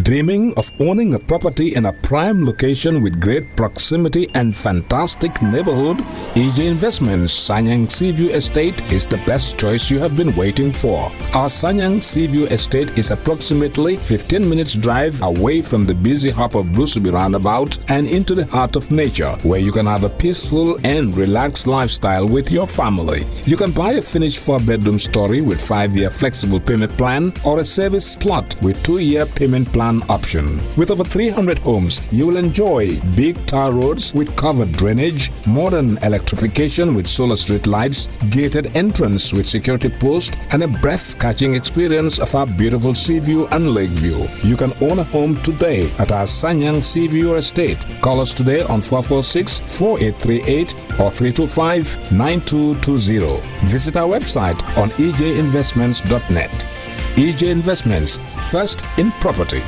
Dreaming of owning a property in a prime location with great proximity and fantastic neighborhood? EJ Investments Sanyang Seaview Estate is the best choice you have been waiting for. Our Sanyang Seaview Estate is approximately 15 minutes drive away from the busy hub of Brusubi roundabout and into the heart of nature, where you can have a peaceful and relaxed lifestyle with your family. You can buy a finished 4-bedroom story with 5-year flexible payment plan or a service plot with 2-year payment plan option. With over 300 homes, you will enjoy big tar roads with covered drainage, modern electrification with solar street lights, gated entrance with security post, and a breath-catching experience of our beautiful sea view and lake view. You can own a home today at our Sanyang Seaview Estate. Call us today on 446-4838 or 325-9220. Visit our website on ejinvestments.net. EJ Investments, first in property.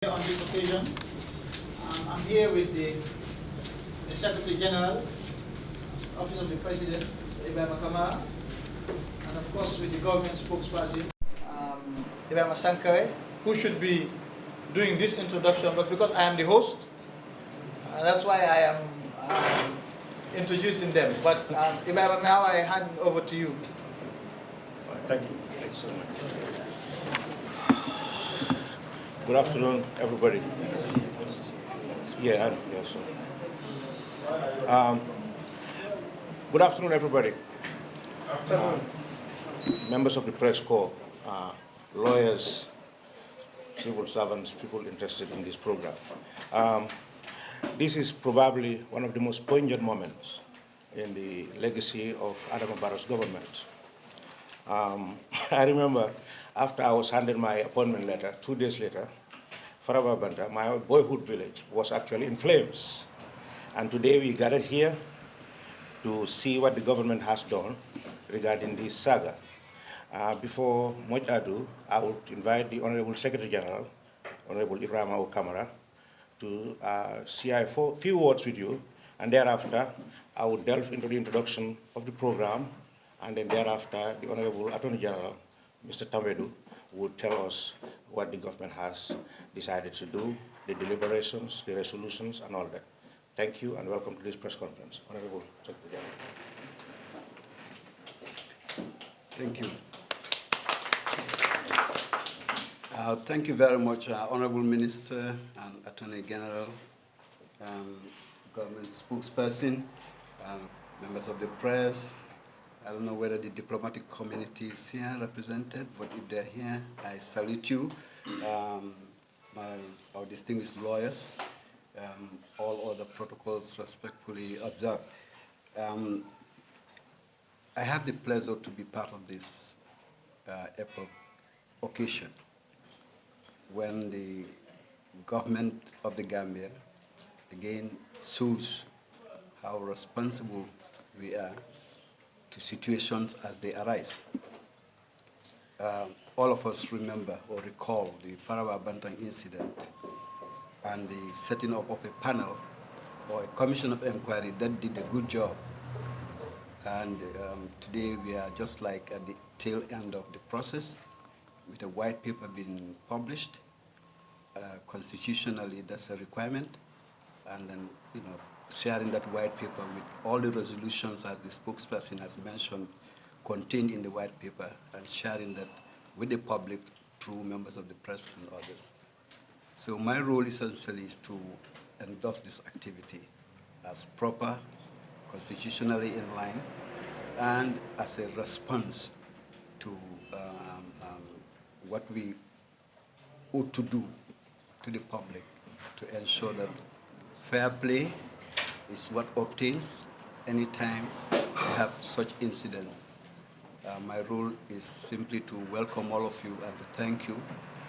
On this occasion, I'm here with the Secretary General, Office of the President, Ibrahim Kamara, and of course with the government spokesperson, Ibrahim Sankare, who should be doing this introduction, but because I am the host, that's why I am introducing them. But Ibrahim, now I hand over to you. Thank you. Thanks so much. Good afternoon, everybody. Good afternoon, everybody. Members of the press corps, lawyers, civil servants, people interested in this program. This is probably one of the most poignant moments in the legacy of Adama Barrow's government. I remember after I was handed my appointment letter, 2 days later, Faraba, Bantang, my boyhood village, was actually in flames. And today we gathered here to see what the government has done regarding this saga. Before much ado, I would invite the Honorable Secretary General, Honorable Ibrahim Kamara, to share a few words with you, and thereafter I will delve into the introduction of the program, and then thereafter the Honorable Attorney General, Mr. Tamedu, will tell us what the government has decided to do, the deliberations, the resolutions, and all that. Thank you, and welcome to this press conference. Honorable Secretary General. Thank you. Thank you very much, Honorable Minister and Attorney General, government spokesperson, members of the press. I don't know whether the diplomatic community is here represented, but if they're here, I salute you. Our distinguished lawyers, all other protocols respectfully observed. I have the pleasure to be part of this April occasion, when the government of the Gambia again shows how responsible we are to situations as they arise. All of us remember or recall the Faraba Bantang incident and the setting up of a panel or a commission of inquiry that did a good job. And today we are just like at the tail end of the process, with a white paper being published. Constitutionally, that's a requirement. And then, sharing that white paper with all the resolutions, as the spokesperson has mentioned, contained in the white paper, and sharing that with the public through members of the press and others. So my role essentially is to endorse this activity as proper, constitutionally in line, and as a response to what we ought to do to the public to ensure that fair play is what obtains anytime we have such incidents. My role is simply to welcome all of you and to thank you,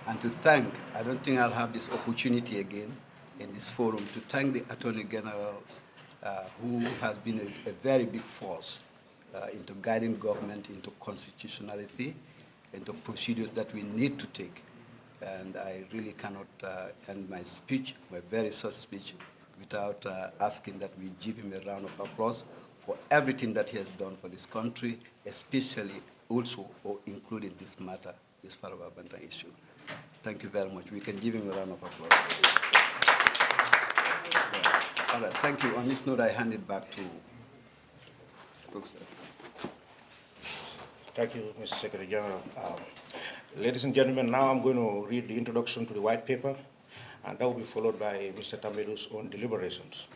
and to thank, I don't think I'll have this opportunity again in this forum, to thank the Attorney General, who has been a very big force into guiding government into constitutionality, into procedures that we need to take. And I really cannot end my speech, my very short speech, without asking that we give him a round of applause for everything that he has done for this country, especially also or including this matter, this Faraba Bantang issue. Thank you very much. We can give him a round of applause. All right, thank you. On this note, I hand it back to spokesperson. Thank you, Mr. Secretary General. Ladies and gentlemen, now I'm going to read the introduction to the white paper, and that will be followed by Mr. Tamedu's own deliberations.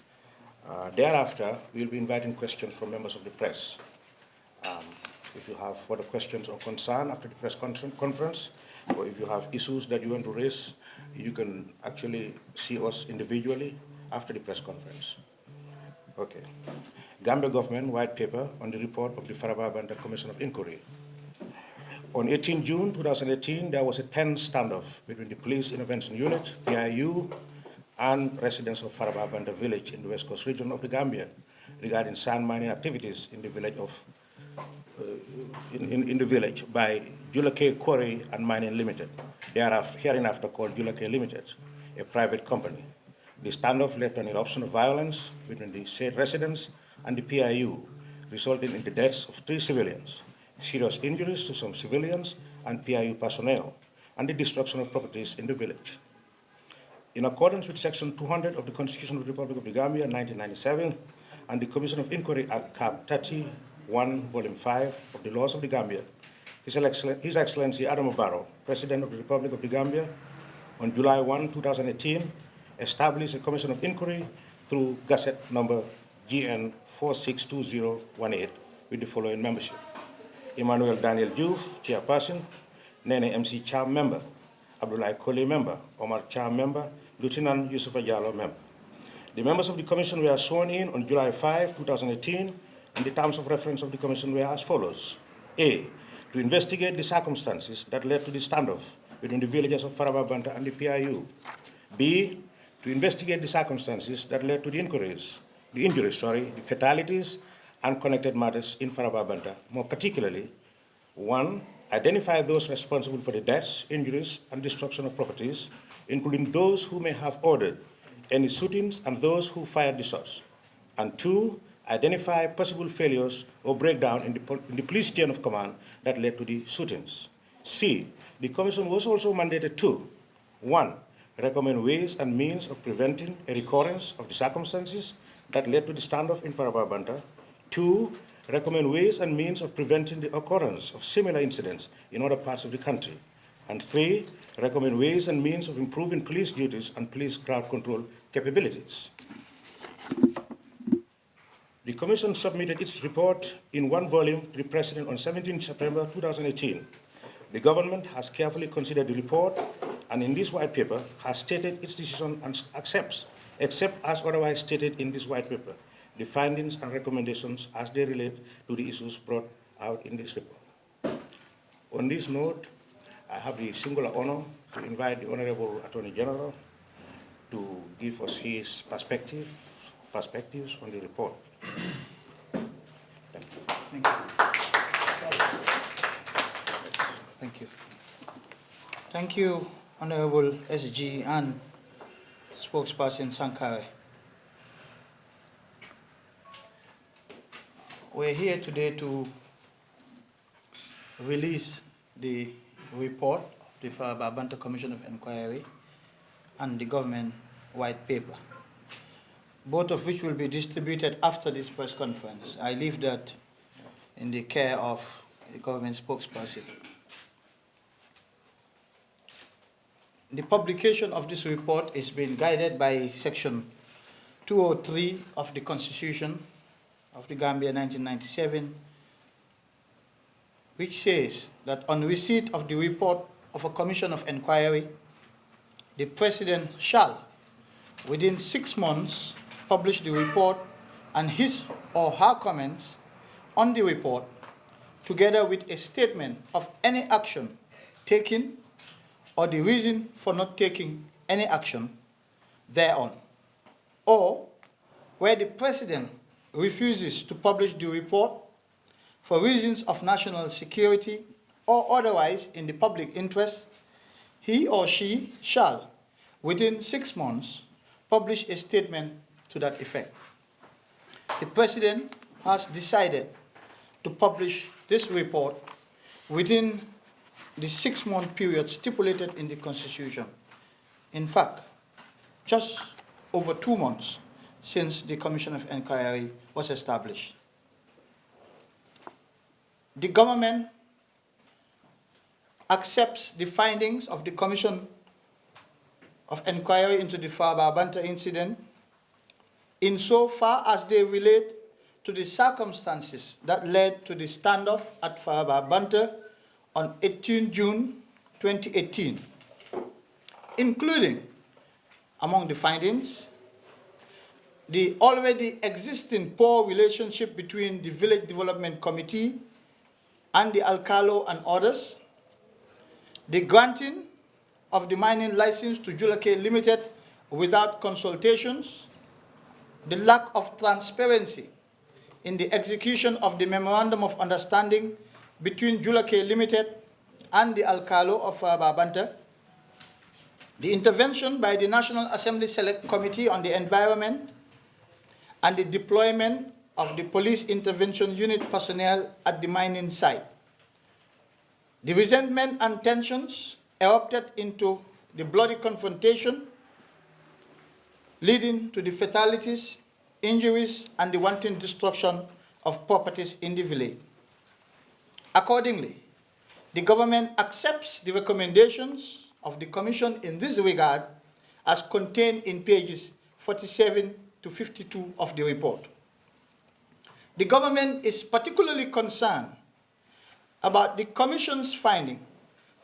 Thereafter, we'll be inviting questions from members of the press. If you have further questions or concern after the press conference, or if you have issues that you want to raise, you can actually see us individually after the press conference. Okay. Gambia government white paper on the report of the Faraba Bantang Commission of Inquiry. On 18 June 2018, there was a tense standoff between the Police Intervention Unit, PIU, and residents of Faraba Bantang village in the West Coast region of the Gambia regarding sand mining activities in the village of in the village by Julake Quarry and Mining Limited, hereinafter called Julake Limited, a private company. The standoff led to an eruption of violence between the said residents and the PIU, resulting in the deaths of 3 civilians, serious injuries to some civilians and PIU personnel, and the destruction of properties in the village. In accordance with Section 200 of the Constitution of the Republic of the Gambia, 1997, and the Commission of Inquiry Act, Cap 31, Volume 5 of the Laws of the Gambia, His Excellency Adama Barrow, President of the Republic of the Gambia, on July 1, 2018, established a Commission of Inquiry through Gazette number GN 462018 with the following membership: Emmanuel Daniel Diouf, Chairperson; Nene MC Cham, member; Abdullah Kole, member; Omar Cham, member; Lieutenant Yusufa Jallo, member. The members of the Commission were sworn in on July 5, 2018, and the terms of reference of the Commission were as follows: A, to investigate the circumstances that led to the standoff between the villagers of Faraba Bantang and the PIU. B, to investigate the circumstances that led to the injuries, the fatalities, and connected matters in Faraba Bantang. More particularly, 1, identify those responsible for the deaths, injuries, and destruction of properties, including those who may have ordered any shootings and those who fired the shots. And 2, identify possible failures or breakdown in the police chain of command that led to the shootings. C, the Commission was also mandated to: 1, recommend ways and means of preventing a recurrence of the circumstances that led to the standoff in Faraba Bantang. 2, recommend ways and means of preventing the occurrence of similar incidents in other parts of the country. And 3, recommend ways and means of improving police duties and police crowd control capabilities. The Commission submitted its report in 1 volume to the President on 17 September 2018. The government has carefully considered the report, and in this white paper has stated its decision and accepts, except as otherwise stated in this white paper, the findings and recommendations as they relate to the issues brought out in this report. On this note, I have the singular honor to invite the Honorable Attorney General to give us his perspectives on the report. Thank you. Thank you. Thank you. Thank you, Honorable SG and Spokesperson Sankare. We're here today to release the report of the Faraba Bantang Commission of Inquiry and the government white paper, both of which will be distributed after this press conference. I leave that in the care of the government spokesperson. The publication of this report is being guided by Section 203 of the Constitution of the Gambia 1997, which says that on receipt of the report of a commission of inquiry, the President shall, within 6 months, publish the report and his or her comments on the report, together with a statement of any action taken or the reason for not taking any action thereon. Or, where the President refuses to publish the report for reasons of national security or otherwise in the public interest, he or she shall, within 6 months, publish a statement to that effect. The President has decided to publish this report within the 6-month period stipulated in the Constitution. In fact, just over 2 months since the Commission of Inquiry was established. The government accepts the findings of the Commission of Inquiry into the Faraba Bantang incident insofar as they relate to the circumstances that led to the standoff at Faraba Bantang on 18 June 2018, including, among the findings, the already existing poor relationship between the Village Development Committee and the Alcalo and others, the granting of the mining license to Julake Limited without consultations, the lack of transparency in the execution of the Memorandum of Understanding between Julake Limited and the Alcalo of Faraba Bantang, the intervention by the National Assembly Select Committee on the Environment, and the deployment of the Police Intervention Unit personnel at the mining site. The resentment and tensions erupted into the bloody confrontation, leading to the fatalities, injuries, and the wanton destruction of properties in the village. Accordingly, the government accepts the recommendations of the Commission in this regard as contained in pages 47 to 52 of the report. The government is particularly concerned about the Commission's finding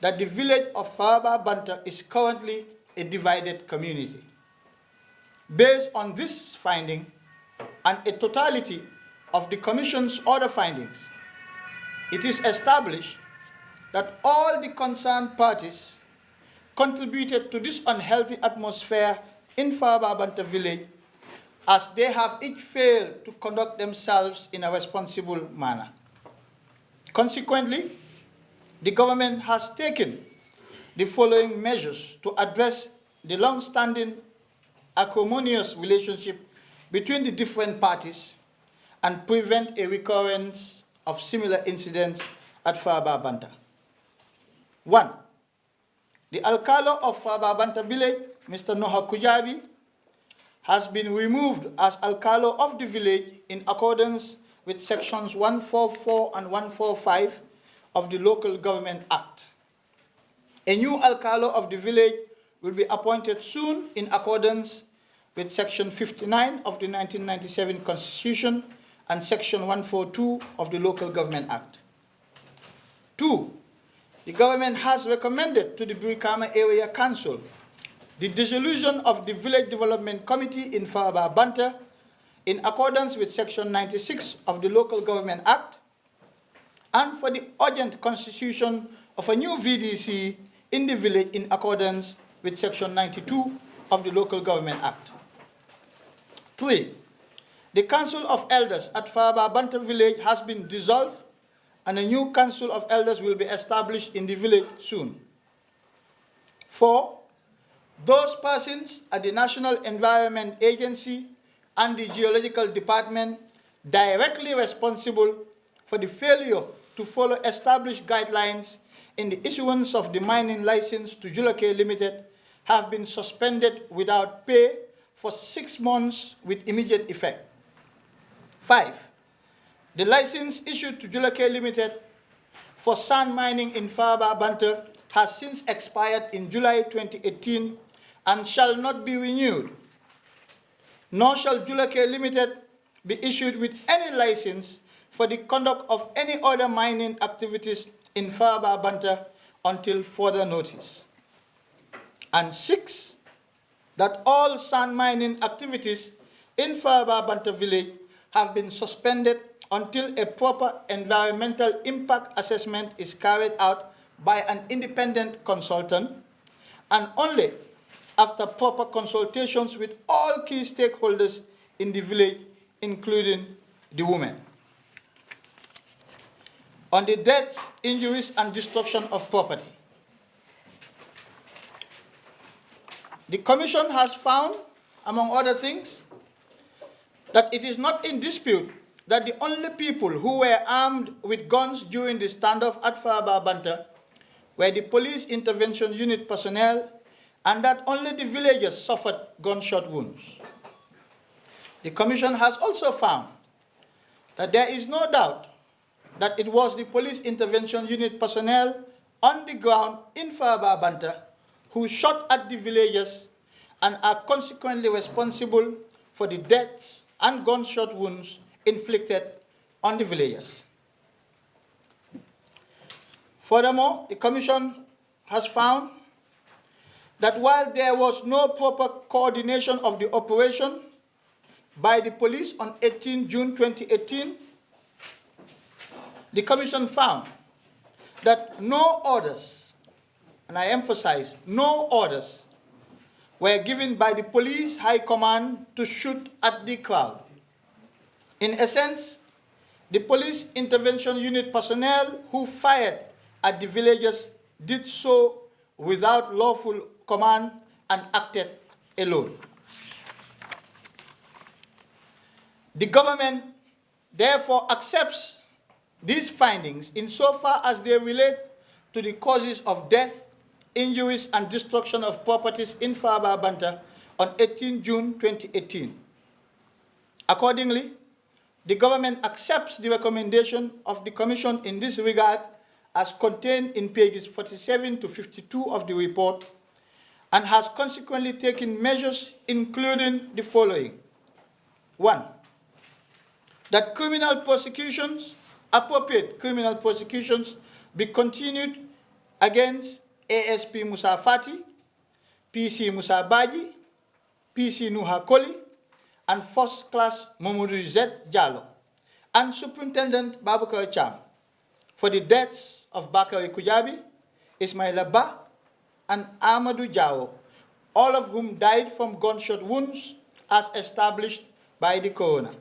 that the village of Faraba Bantang is currently a divided community. Based on this finding and a totality of the Commission's other findings, it is established that all the concerned parties contributed to this unhealthy atmosphere in Faraba Bantang village, as they have each failed to conduct themselves in a responsible manner. Consequently, the government has taken the following measures to address the long-standing acrimonious relationship between the different parties and prevent a recurrence of similar incidents at Faraba Bantang. 1. The Alcalo of Faraba Bantang village, Mr. Noha Kujabi, has been removed as Alcalo of the village in accordance with sections 144 and 145 of the Local Government Act. A new Alcalo of the village will be appointed soon in accordance with section 59 of the 1997 Constitution and section 142 of the Local Government Act. 2. The government has recommended to the Brikama Area Council the dissolution of the Village Development Committee in Faraba Bantang in accordance with section 96 of the Local Government Act, and for the urgent constitution of a new VDC in the village in accordance with section 92 of the Local Government Act. 3. The Council of Elders at Faraba Bantang village has been dissolved and a new Council of Elders will be established in the village soon. 4. Those persons at the National Environment Agency and the Geological Department directly responsible for the failure to follow established guidelines in the issuance of the mining license to Julake Limited have been suspended without pay for 6 months with immediate effect. 5. The license issued to Julake Limited for sand mining in Faraba Bantang has since expired in July 2018 and shall not be renewed. Nor shall Julake Limited be issued with any license for the conduct of any other mining activities in Faraba Bantang until further notice. And 6. That all sand mining activities in Faraba Bantang village have been suspended until a proper environmental impact assessment is carried out by an independent consultant, and only after proper consultations with all key stakeholders in the village, including the women. On the deaths, injuries, and destruction of property, the Commission has found, among other things, that it is not in dispute that the only people who were armed with guns during the standoff at Faraba Bantang were the police intervention unit personnel, and that only the villagers suffered gunshot wounds. The Commission has also found that there is no doubt that it was the police intervention unit personnel on the ground in Faraba Bantang who shot at the villagers and are consequently responsible for the deaths and gunshot wounds inflicted on the villagers. Furthermore, the Commission has found that while there was no proper coordination of the operation by the police on 18 June 2018, the Commission found that no orders, and I emphasize, no orders, were given by the police high command to shoot at the crowd. In essence, the police intervention unit personnel who fired at the villagers did so without lawful command and acted alone. The government therefore accepts these findings insofar as they relate to the causes of death, injuries, and destruction of properties in Faraba Bantang on 18 June 2018. Accordingly, the government accepts the recommendation of the Commission in this regard as contained in pages 47 to 52 of the report, and has consequently taken measures including the following. 1. That criminal prosecutions, appropriate criminal prosecutions, be continued against ASP Musa Fati, PC Musa Baji, PC Nuha Koli, and First Class Mamadou Z Jallo, and Superintendent Babakar Cham for the deaths of Bakari Kujabi, Ismail Abba, and Amadou Jao, all of whom died from gunshot wounds as established by the coroner.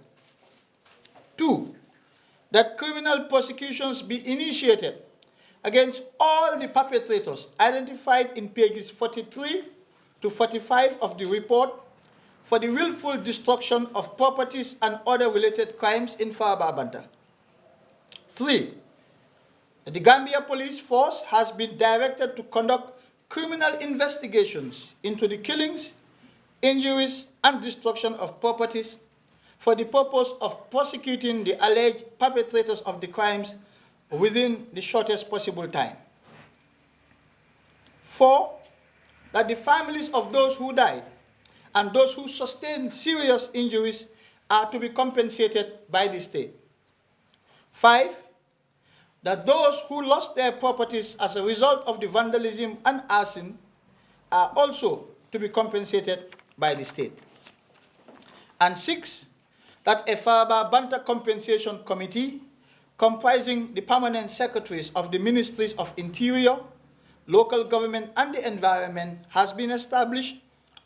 2. That criminal prosecutions be initiated against all the perpetrators identified in pages 43 to 45 of the report for the willful destruction of properties and other related crimes in Faraba Bantang. 3. The Gambia Police Force has been directed to conduct criminal investigations into the killings, injuries, and destruction of properties for the purpose of prosecuting the alleged perpetrators of the crimes within the shortest possible time. 4. That the families of those who died and those who sustained serious injuries are to be compensated by the state. 5. That those who lost their properties as a result of the vandalism and arson are also to be compensated by the state. And 6. That a Faraba Bantang Compensation Committee comprising the permanent secretaries of the Ministries of Interior, Local Government, and the Environment has been established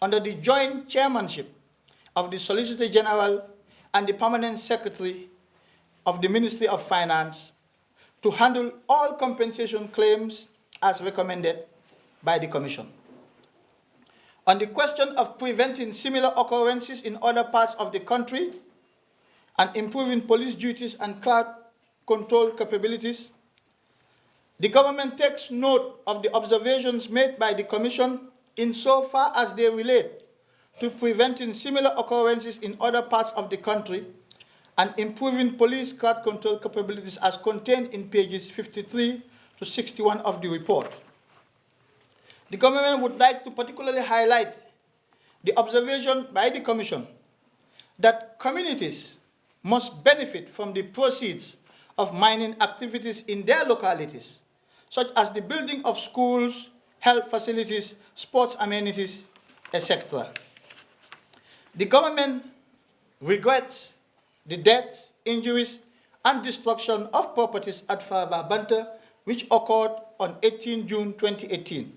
under the joint chairmanship of the Solicitor General and the permanent secretary of the Ministry of Finance to handle all compensation claims as recommended by the Commission. On the question of preventing similar occurrences in other parts of the country and improving police duties and crowd control capabilities, the government takes note of the observations made by the Commission insofar as they relate to preventing similar occurrences in other parts of the country and improving police crowd control capabilities as contained in pages 53 to 61 of the report. The government would like to particularly highlight the observation by the Commission that communities must benefit from the proceeds of mining activities in their localities, such as the building of schools, health facilities, sports amenities, etc. The government regrets the deaths, injuries, and destruction of properties at Faraba Bantang, which occurred on 18 June 2018.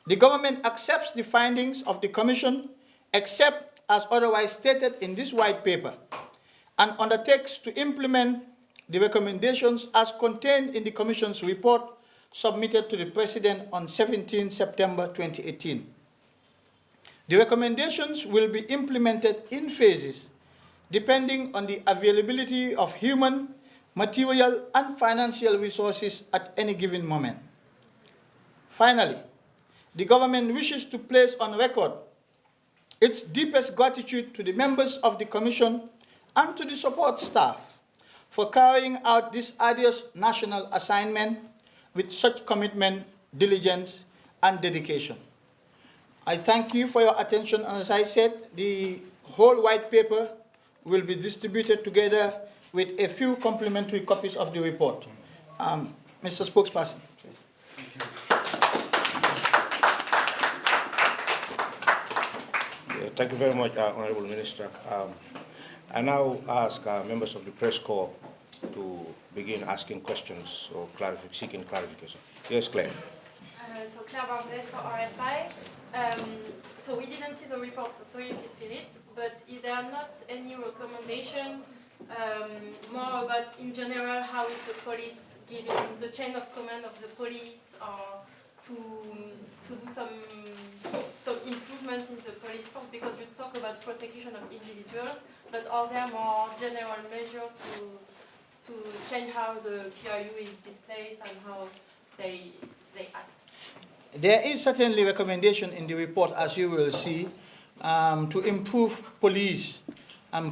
The government accepts the findings of the Commission, except as otherwise stated in this white paper, and undertakes to implement the recommendations as contained in the Commission's report submitted to the President on 17 September 2018. The recommendations will be implemented in phases depending on the availability of human, material, and financial resources at any given moment. Finally, the government wishes to place on record its deepest gratitude to the members of the Commission and to the support staff for carrying out this arduous national assignment with such commitment, diligence, and dedication. I thank you for your attention, and as I said, the whole white paper will be distributed together with a few complimentary copies of the report. Mr. Spokesperson. Thank you very much, Honorable Minister. I now ask members of the press corps to begin asking questions or seeking clarification. Yes, Claire. So Claire Barbles for RFI. So we didn't see the report, so sorry if it's in it, but is there not any recommendation more about, in general, how is the police giving the chain of command of the police, or to do some improvement in the police force, because you talk about prosecution of individuals, but are there more general measures to change how the PRU is displaced and how they act? There is certainly recommendation in the report, as you will see, to improve police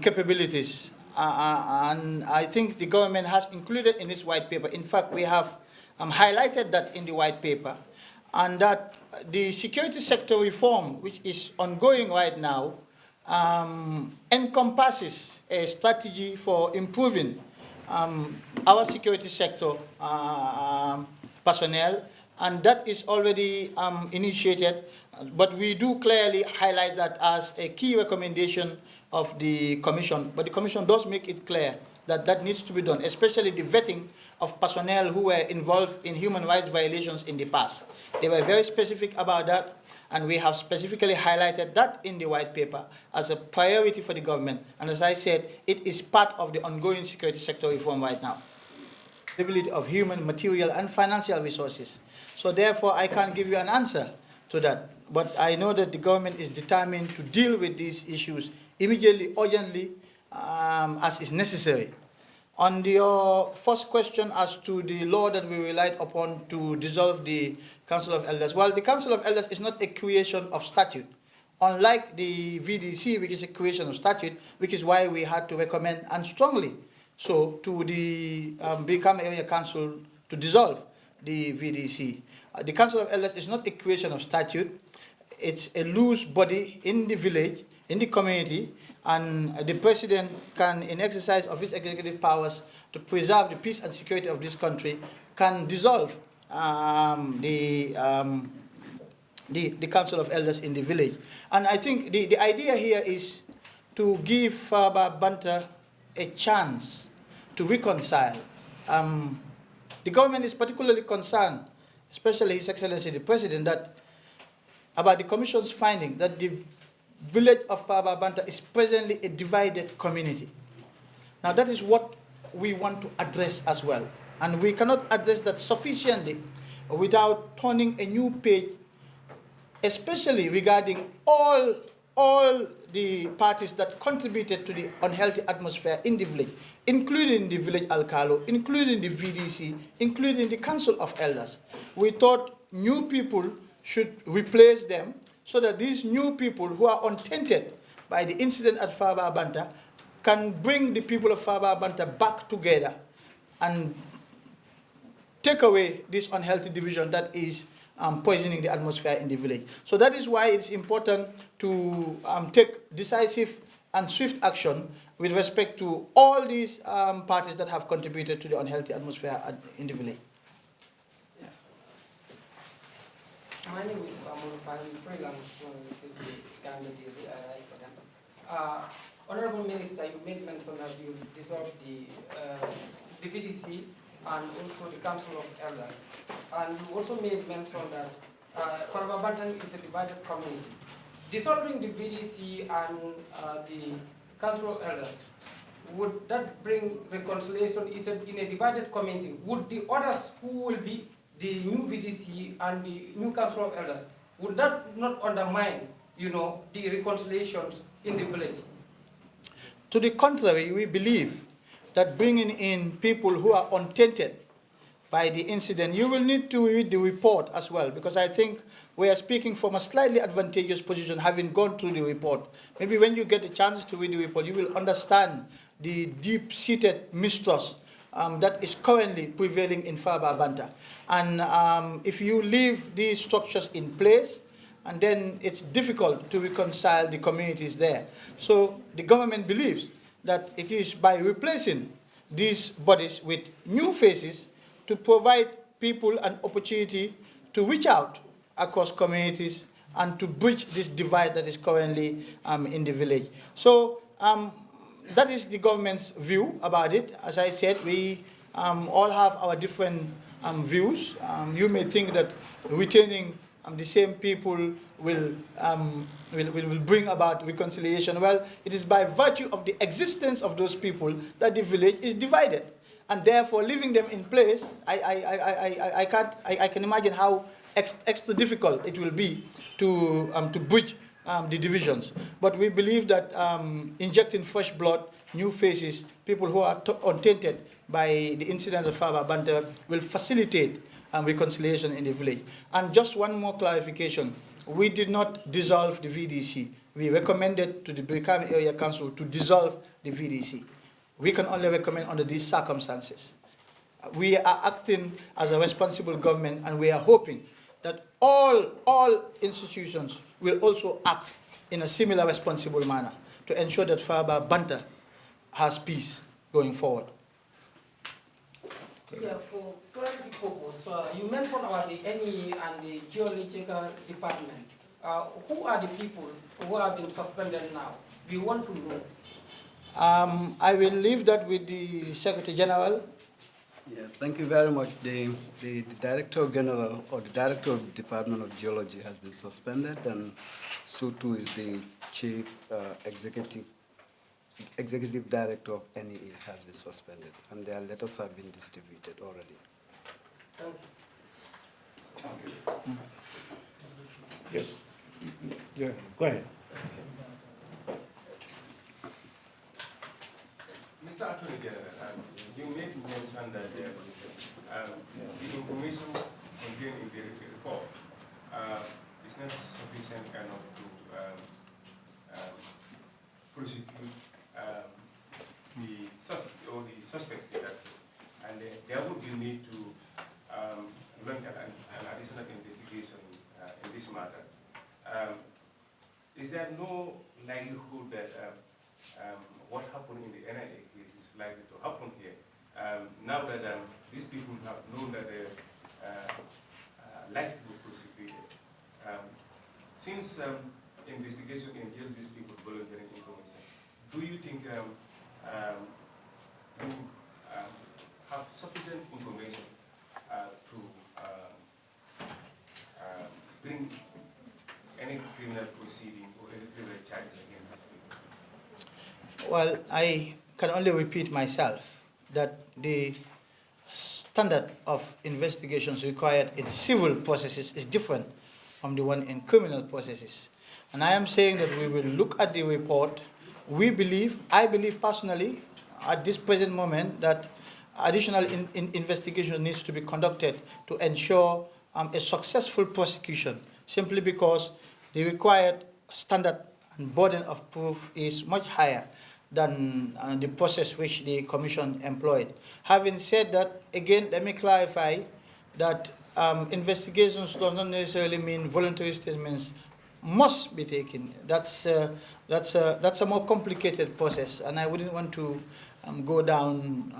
capabilities. And I think the government has included in its white paper. In fact, we have highlighted that in the white paper, and that the security sector reform, which is ongoing right now, encompasses a strategy for improving our security sector personnel, and that is already initiated. But we do clearly highlight that as a key recommendation of the Commission. But the Commission does make it clear that that needs to be done, especially the vetting of personnel who were involved in human rights violations in the past. They were very specific about that, and we have specifically highlighted that in the white paper as a priority for the government. And as I said, it is part of the ongoing security sector reform right now. Availability of human, material, and financial resources. So therefore, I can't give you an answer to that. But I know that the government is determined to deal with these issues immediately, urgently, as is necessary. On your first question as to the law that we relied upon to dissolve the Council of Elders, well, the Council of Elders is not a creation of statute, unlike the VDC, which is a creation of statute, which is why we had to recommend, and strongly so, to the Brikama Area Council to dissolve the VDC. The Council of Elders is not a creation of statute. It's a loose body in the village, in the community, and the president can, in exercise of his executive powers to preserve the peace and security of this country, can dissolve the Council of Elders in the village. And I think the idea here is to give Faraba Bantang a chance to reconcile. The government is particularly concerned, especially His Excellency the President, that about the Commission's finding that the village of Faraba Bantang is presently a divided community. Now that is what we want to address as well. And we cannot address that sufficiently without turning a new page, especially regarding all the parties that contributed to the unhealthy atmosphere in the village, including the village alcalo, including the VDC, including the Council of Elders. We thought new people should replace them so that these new people who are untainted by the incident at Faraba Bantang can bring the people of Faraba Bantang back together and take away this unhealthy division that is poisoning the atmosphere in the village. So that is why it's important to take decisive and swift action with respect to all these parties that have contributed to the unhealthy atmosphere in the village. Yeah. My name is I'm freelance Honorable Minister, you made mention that you dissolved the VDC and also the Council of Elders. And you also made mention that Faraba Bantang is a divided community. Dissolving the VDC and the Council of Elders, would that bring reconciliation? Is it in a divided community? Would the others who will be the new VDC and the new Council of Elders, would that not undermine, the reconciliations in the village? To the contrary, we believe that bringing in people who are untainted by the incident, you will need to read the report as well, because I think we are speaking from a slightly advantageous position, having gone through the report. Maybe when you get a chance to read the report, you will understand the deep-seated mistrust that is currently prevailing in Faraba Bantang. And if you leave these structures in place, and then it's difficult to reconcile the communities there. So the government believes that it is by replacing these bodies with new faces to provide people an opportunity to reach out across communities and to bridge this divide that is currently in the village. So that is the government's view about it. As I said, we all have our different views. You may think that retaining the same people will bring about reconciliation. Well, it is by virtue of the existence of those people that the village is divided. And therefore, leaving them in place, I can imagine how extra difficult it will be to bridge the divisions. But we believe that injecting fresh blood, new faces, people who are untainted by the incident of Faraba Bantang will facilitate reconciliation in the village. And just one more clarification. We did not dissolve the VDC. We recommended to the Brikama Area Council to dissolve the VDC. We can only recommend under these circumstances. We are acting as a responsible government, and we are hoping that all institutions will also act in a similar responsible manner to ensure that Faraba Bantang has peace going forward. Yeah, for clarity purpose, you mentioned about the NE and the geological department. Who are the people who have been suspended now? We want to know. I will leave that with the Secretary General. Yeah, thank you very much. The Director General or the Director of the Department of Geology has been suspended, and so too is the Chief Executive Director of NEA has been suspended, and their letters have been distributed already. Thank you. Yes. Yeah, go ahead. Mr. Attorney General, you made mention that the information contained in the report is not sufficient enough to prosecute the suspects in that case. And there would be need to launch an additional investigation in this matter. Is there no likelihood that what happened in the NIA case is likely to happen here? Now that these people have known that they likely to be prosecuted, since investigation entails these people volunteering information, do you think you have sufficient information to bring any criminal proceeding or any criminal charges against these people? Well, I can only repeat myself that the standard of investigations required in civil processes is different from the one in criminal processes. And I am saying that we will look at the report. I believe personally, at this present moment, that additional investigation needs to be conducted to ensure a successful prosecution, simply because the required standard and burden of proof is much higher than the process which the Commission employed. Having said that, again, let me clarify that investigations does not necessarily mean voluntary statements must be taken. That's a more complicated process, and I wouldn't want to go down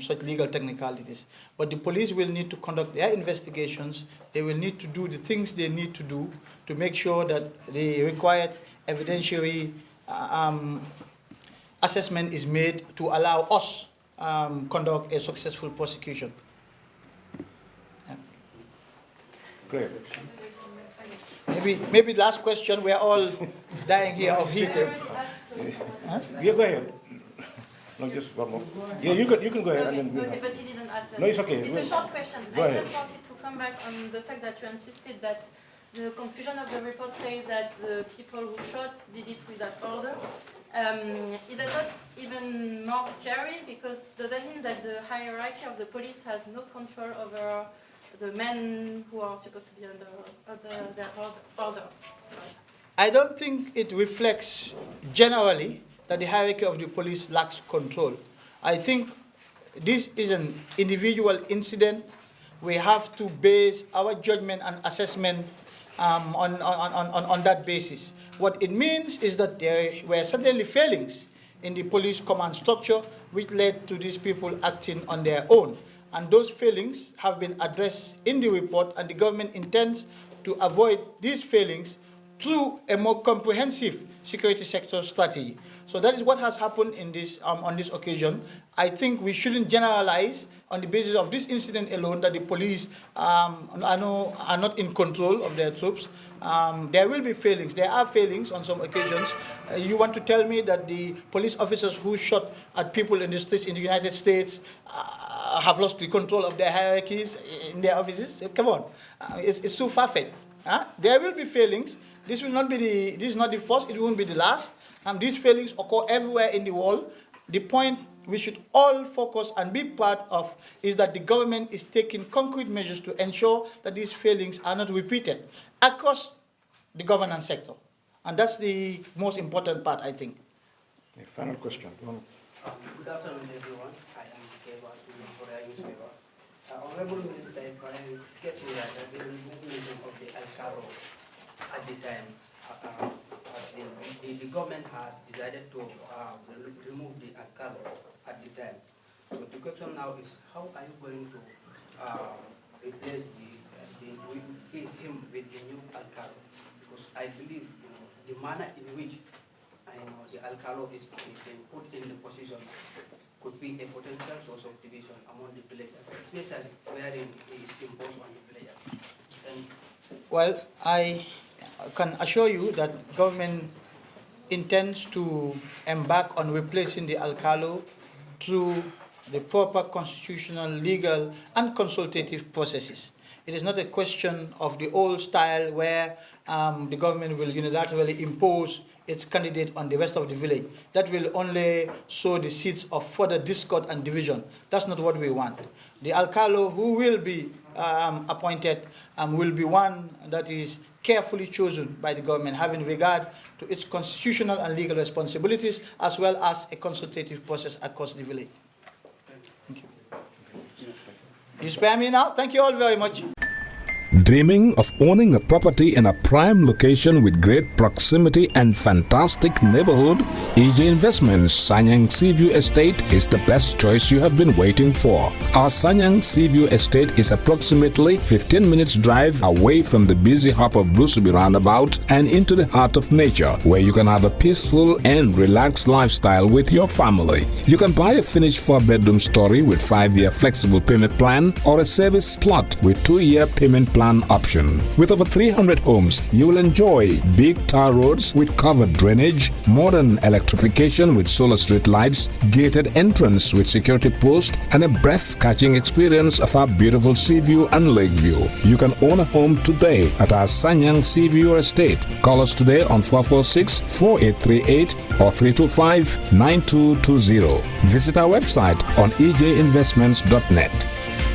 such legal technicalities. But the police will need to conduct their investigations. They will need to do the things they need to do to make sure that the required evidentiary assessment is made to allow us conduct a successful prosecution. Yeah. Great. Maybe last question. We're all dying here of heat. Huh? Yeah, go ahead. No, just one more. Yeah, you can go ahead. Okay, and then okay, but he didn't ask that. No, it's okay. It's a short question. Go I ahead. just wanted to come back on the fact that you insisted that the conclusion of the report says that the people who shot did it without order. Is that not even more scary? Because does that mean that the hierarchy of the police has no control over the men who are supposed to be under their orders? I don't think it reflects generally that the hierarchy of the police lacks control. I think this is an individual incident. We have to base our judgment and assessment on that basis. What it means is that there were certainly failings in the police command structure which led to these people acting on their own. And those failings have been addressed in the report, and the government intends to avoid these failings through a more comprehensive security sector strategy. So that is what has happened in this, on this occasion. I think we shouldn't generalize on the basis of this incident alone that the police are not in control of their troops. There will be failings. There are failings on some occasions. You want to tell me that the police officers who shot at people in the streets in the United States have lost the control of their hierarchies in their offices? Come on, it's too far-fetched. There will be failings. This will not be this is not the first. It won't be the last. These failings occur everywhere in the world. The point we should all focus and be part of is that the government is taking concrete measures to ensure that these failings are not repeated across the governance sector. And that's the most important part, I think. A final question. Good afternoon, everyone. I am Kerr for the newspaper. Honorable Minister, if I am getting right, the movement of the Alcaro at the time, the government has decided to remove the Alcaro at the time. So the question now is, how are you going to replace him with the new Alcaro? Because I believe the manner in which the Alcalo is being put in the position could be a potential source of division among the villagers, especially wherein it is imposed on the villagers. Well, I can assure you that government intends to embark on replacing the Alcalo through the proper constitutional, legal, and consultative processes. It is not a question of the old style where the government will unilaterally impose its candidate on the rest of the village. That will only sow the seeds of further discord and division. That's not what we want. The Alcalo who will be appointed will be one that is carefully chosen by the government, having regard to its constitutional and legal responsibilities, as well as a consultative process across the village. Thank you. You spare me now? Thank you all very much. Dreaming of owning a property in a prime location with great proximity and fantastic neighborhood? EJ Investments Sanyang Seaview Estate is the best choice you have been waiting for. Our Sanyang Seaview Estate is approximately 15 minutes drive away from the busy hub of Brusubi roundabout and into the heart of nature, where you can have a peaceful and relaxed lifestyle with your family. You can buy a finished 4-bedroom story with 5-year flexible payment plan or a service plot with 2-year payment plan option. With over 300 homes, you will enjoy big tar roads with covered drainage, modern electrification with solar street lights, gated entrance with security post, and a breath-catching experience of our beautiful sea view and lake view. You can own a home today at our Sanyang Seaview Estate. Call us today on 446-4838 or 325-9220. Visit our website on ejinvestments.net.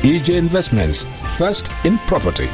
EJ Investments, first in property.